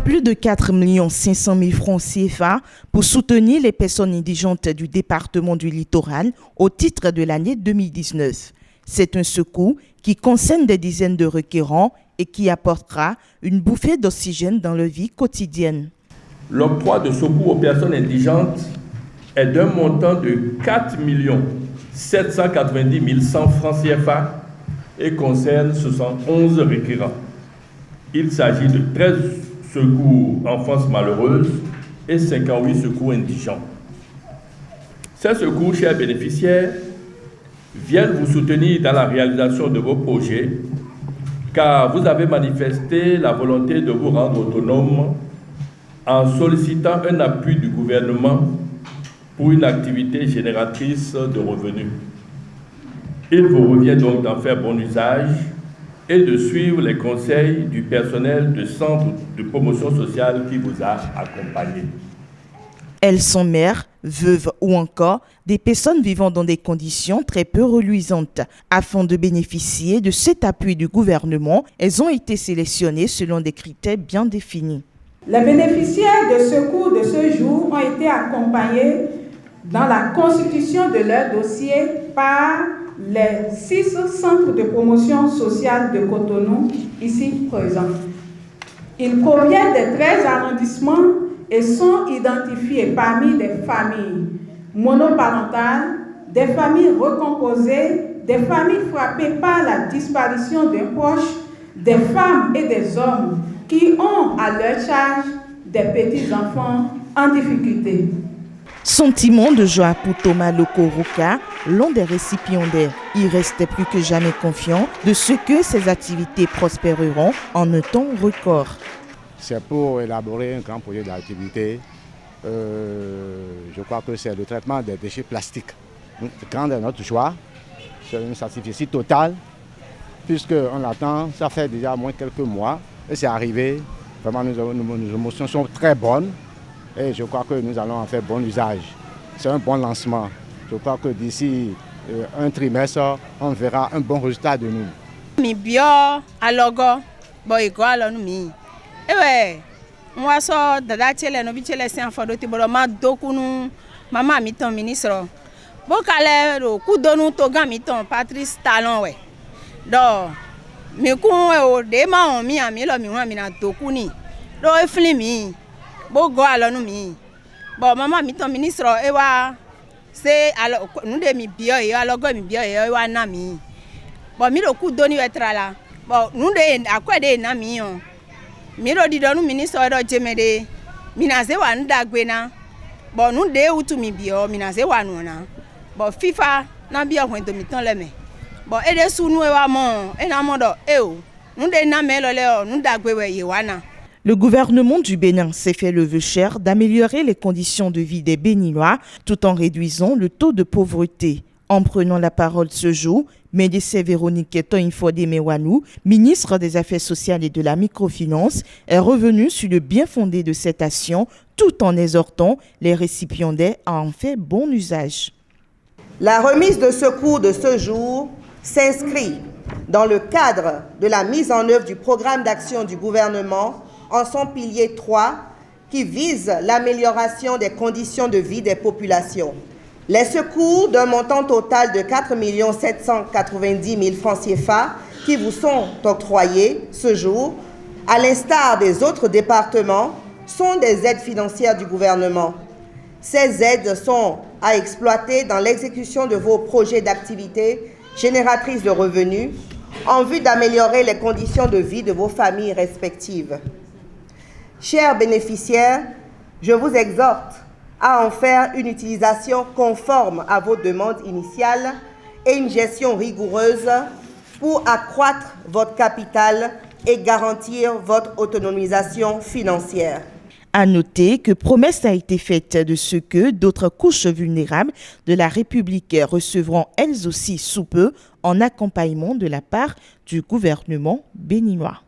plus de 4 500 000 francs CFA pour soutenir les personnes indigentes du département du Littoral au titre de l'année 2019. C'est un secours qui concerne des dizaines de requérants et qui apportera une bouffée d'oxygène dans leur vie quotidienne. L'octroi de secours aux personnes indigentes est d'un montant de 4 790 100 francs CFA et concerne 71 requérants. Il s'agit de 13 secours enfances malheureuses et 58 secours indigents. Ces secours, chers bénéficiaires, viennent vous soutenir dans la réalisation de vos projets, car vous avez manifesté la volonté de vous rendre autonome en sollicitant un appui du gouvernement pour une activité génératrice de revenus. Il vous revient donc d'en faire bon usage et de suivre les conseils du personnel du centre de promotion sociale qui vous a accompagné. Elles sont mères, veuves ou encore des personnes vivant dans des conditions très peu reluisantes. Afin de bénéficier de cet appui du gouvernement, elles ont été sélectionnées selon des critères bien définis. Les bénéficiaires de secours de ce jour ont été accompagnés dans la constitution de leur dossier par les 6 centres de promotion sociale de Cotonou, ici présents. Ils proviennent des 13 arrondissements et sont identifiés parmi des familles monoparentales, des familles recomposées, des familles frappées par la disparition d'un proche, des femmes et des hommes qui ont à leur charge des petits-enfants en difficulté. Sentiment de joie pour Thomas Lokoroka, l'un des récipiendaires. Il restait plus que jamais confiant de ce que ces activités prospéreront en un temps record. C'est pour élaborer un grand projet d'activité. Je crois que c'est le traitement des déchets plastiques. Grand est notre choix. C'est une satisfaction totale, puisqu'on l'attend, ça fait déjà moins quelques mois. Et c'est arrivé. Vraiment, nos émotions sont très bonnes. Et je crois que nous allons en faire bon usage. C'est un bon lancement. Je crois que d'ici un trimestre, on verra un bon résultat de nous. Mi bio alogo boy go alonu mi. Ewe, moi so dada tele no bi tele sen fodo ti bolo ma dokunu mama mi ton ministre. Bo kale ro ku donu to gan mi ton Patrice Talon we. Do mi ku o de ma on mi ami lo mi wan mi na dokuni. Do e flin mi. Bo go alonu mi. Bo mama mi ton ministre e wa se alo nu de mi bio e alogo mi bio e wa na mi. Bo mi ro ku doni wetra la. Bo nu de akwede na mi on. Mi ro di donu ministre do jemede. Mi na se wa ndagbe na. Bo nu de utu mi bio mi na se wa nu na. Bo FIFA na bio hwen do mi ton le me. Bo e de sunu e wa mo e na mo do e o. Nu de na me lo le o nu dagbe we ye wa na. Le gouvernement du Bénin s'est fait le vœu cher d'améliorer les conditions de vie des Béninois tout en réduisant le taux de pauvreté. En prenant la parole ce jour, Médecin Véronique Toinfodé-Mewanou, ministre des Affaires sociales et de la microfinance, est revenue sur le bien fondé de cette action tout en exhortant les récipiendaires à en faire bon usage. La remise de secours de ce jour s'inscrit dans le cadre de la mise en œuvre du programme d'action du gouvernement en son pilier 3 qui vise l'amélioration des conditions de vie des populations. Les secours d'un montant total de 4 790 000 francs CFA qui vous sont octroyés ce jour, à l'instar des autres départements, sont des aides financières du gouvernement. Ces aides sont à exploiter dans l'exécution de vos projets d'activité génératrices de revenus en vue d'améliorer les conditions de vie de vos familles respectives. Chers bénéficiaires, je vous exhorte à en faire une utilisation conforme à vos demandes initiales et une gestion rigoureuse pour accroître votre capital et garantir votre autonomisation financière. À noter que promesse a été faite de ce que d'autres couches vulnérables de la République recevront elles aussi sous peu en accompagnement de la part du gouvernement béninois.